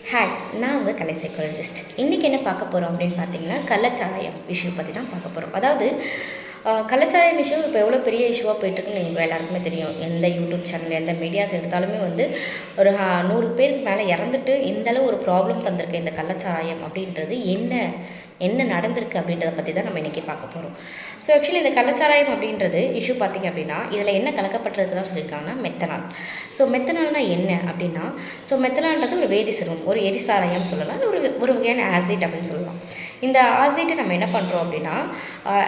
Hi, நான் உங்கள் கலை psychologist. இன்றைக்கி என்ன பார்க்க போகிறோம் அப்படின்னு பார்த்தீங்கன்னா, கள்ளச்சாராயம் இஷ்யூ பற்றி தான் பார்க்க போகிறோம். அதாவது கள்ளச்சாராயம் இஷ்யூ இப்போ எவ்வளோ பெரிய இஷ்யூவாக போயிட்டுருக்குன்னு எங்கள் எல்லாருக்குமே தெரியும். எந்த யூடியூப் சேனல், எந்த மீடியாஸ் எடுத்தாலுமே வந்து ஒரு 100 பேருக்கு மேலே இறந்துட்டு இந்தளவு ஒரு ப்ராப்ளம் தந்திருக்கு இந்த கள்ளச்சாராயம் அப்படின்றது என்ன நடந்திருக்கு அப்படின்றத பற்றி தான் நம்ம இன்றைக்கி பார்க்க போகிறோம். ஸோ ஆக்சுவலி இந்த கள்ளச்சாராயம் அப்படின்றது இஷ்யூ பார்த்திங்க அப்படின்னா, இதில் என்ன கலக்கப்பட்டிருக்கு தான் சொல்லியிருக்காங்கன்னா மெத்தனால். ஸோ மெத்தனால்னால் என்ன அப்படின்னா, ஸோ மெத்தனால்ன்றது ஒரு வேதி சேர்மம், ஒரு எரிசாராயம் சொல்லலாம், ஒரு வகையான ஆசிட் அப்படின்னு சொல்லலாம். இந்த ஆசிட்டை நம்ம என்ன பண்ணுறோம் அப்படின்னா,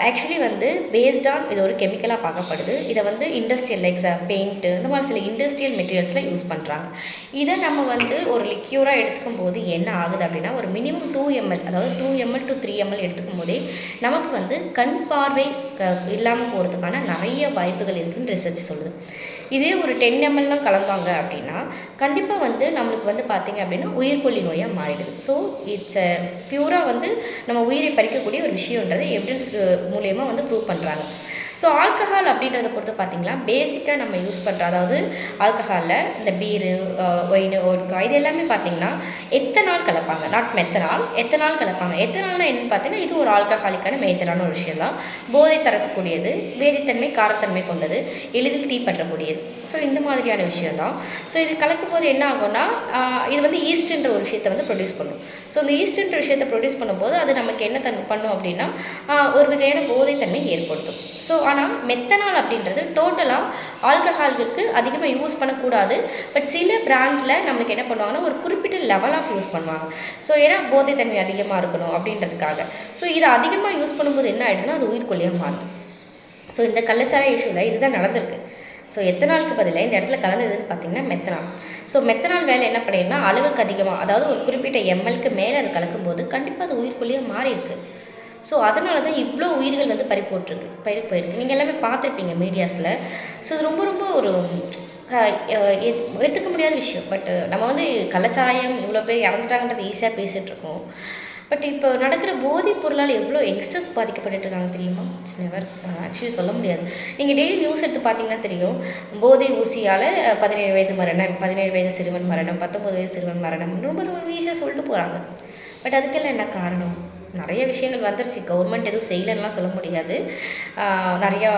ஆக்சுவலி வந்து பேஸ்ட் ஆன் இது ஒரு கெமிக்கலாக பார்க்கப்படுது. இதை வந்து இண்டஸ்ட்ரியல் லைக்ஸ் பெயிண்ட்டு இந்த மாதிரி சில இண்டஸ்ட்ரியல் மெட்டீரியல்ஸில் யூஸ் பண்ணுறாங்க. இதை நம்ம வந்து ஒரு லிக்யூராக எடுத்துக்கும் போது என்ன ஆகுது அப்படின்னா, ஒரு மினிமம் 2 ml, அதாவது 2 ml to 3 ml எடுத்துக்கும் போதே நமக்கு வந்து கண் பார்வை இல்லாமல் போகிறதுக்கான நிறைய வாய்ப்புகள் இருக்குதுன்னு ரிசர்ச் சொல்லுது. இதே ஒரு 10 mlலாம் கலந்தாங்க அப்படின்னா கண்டிப்பாக வந்து நம்மளுக்கு வந்து பார்த்திங்க அப்படின்னா உயிர்கொல்லி நோயாக மாறிடுது. ஸோ இட்ஸ் பியூராக வந்து நம்ம உயிரை பறிக்கக்கூடிய ஒரு விஷயன்றதை எவிடன்ஸ் மூலயமா வந்து ப்ரூவ் பண்ணுறாங்க. ஸோ ஆல்கஹால் அப்படின்றத பொறுத்து பார்த்திங்கன்னா பேசிக்காக நம்ம யூஸ் பண்ணுற, அதாவது ஆல்கஹாலில் இந்த பீரு, ஒயின், ஓட்கா இது எல்லாமே பார்த்திங்கன்னா எத்தனால் கலப்பாங்க, நாட் மெத்தனால், எத்தனால் கலப்பாங்க. எத்தனால்னால் என்னென்னு பார்த்தீங்கன்னா இது ஒரு ஆல்கஹாலிக்கான மேஜரான ஒரு விஷயம் தான். போதை தரக்கூடியது, வேதித்தன்மை, காரத்தன்மை கொண்டது, எளிதில் தீப்பற்றக்கூடியது. ஸோ இந்த மாதிரியான விஷயம் தான். ஸோ இது கலக்கும் போது என்ன ஆகும்னா, இது வந்து ஈஸ்ட்ன்ற ஒரு விஷயத்தை வந்து ப்ரொடியூஸ் பண்ணும். ஸோ இந்த ஈஸ்ட்ன்ற விஷயத்தை ப்ரொடியூஸ் பண்ணும்போது அது நமக்கு என்ன பண்ணும் அப்படின்னா ஒரு வகையான போதைத்தன்மை ஏற்படுத்தும். ஸோ ஆனால் மெத்தனால் அப்படின்றது டோட்டலாக ஆல்கஹாலுக்கு அதிகமாக யூஸ் பண்ணக்கூடாது. பட் சில பிராண்டில் நம்மளுக்கு என்ன பண்ணுவாங்கன்னா ஒரு குறிப்பிட்ட லெவல் ஆஃப் யூஸ் பண்ணுவாங்க. ஸோ ஏன்னா போதைத்தன்மை அதிகமாக இருக்கணும் அப்படின்றதுக்காக. ஸோ இதை அதிகமாக யூஸ் பண்ணும்போது என்ன ஆகிடுதுன்னா அது உயிர்கொல்லியாக மாறும். ஸோ இந்த கள்ளச்சாராய இஷ்யூவில் இதுதான் நடந்திருக்கு. ஸோ எத்தனாலுக்கு பதிலாக இந்த இடத்துல கலந்ததுன்னு பார்த்தீங்கன்னா மெத்தனால். ஸோ மெத்தனால் வேலை என்ன பண்ணிடுன்னா அளவுக்கு அதிகமாக, அதாவது ஒரு குறிப்பிட்ட எம்எல்க்கு மேலே அது கலக்கும்போது கண்டிப்பாக அது உயிர்கொல்லியாக மாறி இருக்குது. ஸோ அதனால தான் இவ்வளோ உயிர்கள் வந்து போயிருக்கு. நீங்கள் எல்லாமே பார்த்துருப்பீங்க மீடியாஸில். ஸோ இது ரொம்ப ரொம்ப ஒரு எடுத்துக்க முடியாத விஷயம். பட் நம்ம வந்து கள்ளச்சாராயம் இவ்வளோ பேர் இறந்துட்டாங்கன்றது ஈஸியாக பேசிகிட்ருக்கோம். பட் இப்போ நடக்கிற போதைப் பொருளால் எவ்வளோ யங்ஸ்டர்ஸ் பாதிக்கப்பட்டுருக்காங்க தெரியுமா? இட்ஸ் நெவர் ஆக்சுவலி சொல்ல முடியாது. நீங்கள் டெய்லி நியூஸ் எடுத்து பார்த்தீங்கன்னா தெரியும், போதை ஊசியால் 17 வயது மரணம், 17 வயது சிறுவன் மரணம், 19 வயது சிறுவன் மரணம், ரொம்ப ரொம்ப ஈஸியாக சொல்லிட்டு போகிறாங்க. பட் அதுக்கெல்லாம் என்ன காரணம்? நிறைய விஷயங்கள் வந்துருச்சு. கவர்மெண்ட் எதுவும் செய்யலைன்னா சொல்ல முடியாது. நிறையா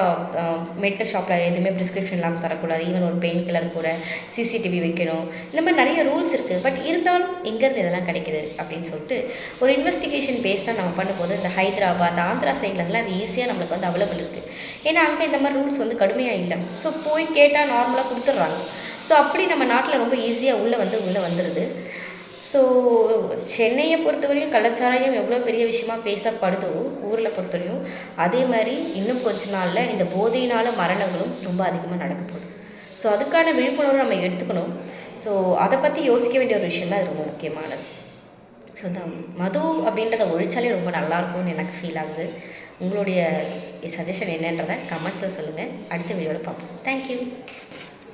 மெடிக்கல் ஷாப்பில் எதுவுமே ப்ரிஸ்கிரிப்ஷன் இல்லாமல் தரக்கூடாது. ஈவன் ஒரு பெயின் கில்லர் கூட சிசிடிவி வைக்கணும். இந்த மாதிரி நிறைய ரூல்ஸ் இருக்குது. பட் இருந்தாலும் எங்கேருந்து இதெல்லாம் கிடைக்குது அப்படின்னு சொல்லிட்டு ஒரு இன்வெஸ்டிகேஷன் பேஸ்டாக நம்ம பண்ணும்போது இந்த ஹைதராபாத், ஆந்திரா சைட்லலாம் அது ஈஸியாக நம்மளுக்கு வந்து அவைலபிள் இருக்குது. ஏன்னா அங்கே இந்த மாதிரி ரூல்ஸ் வந்து கடுமையாக இல்லை. ஸோ போய் கேட்டால் நார்மலாக கொடுத்துட்றாங்க. ஸோ அப்படி நம்ம நாட்டில் ரொம்ப ஈஸியாக உள்ளே வந்துடுது. ஸோ சென்னையை பொறுத்தவரையும் கள்ளச்சாராயம் எவ்வளோ பெரிய விஷயமா பேசப்படுதோ ஊரில் பொறுத்தவரையும், அதே மாதிரி இன்னும் கொஞ்ச நாளில் இந்த போதையினால் மரணங்களும் ரொம்ப அதிகமாக நடக்க போகுது. ஸோ அதுக்கான விழிப்புணர்வு நம்ம எடுத்துக்கணும். ஸோ அதை பற்றி யோசிக்க வேண்டிய ஒரு விஷயம் தான் அது ரொம்ப முக்கியமானது. ஸோ இந்த மது அப்படின்றத ஒழிச்சாலே ரொம்ப நல்லாயிருக்கும்னு எனக்கு ஃபீல் ஆகுது. உங்களுடைய சஜஷன் என்னன்றதை கமெண்ட்ஸில் சொல்லுங்கள். அடுத்த வீடியோவில் பார்ப்போம். தேங்க்யூ.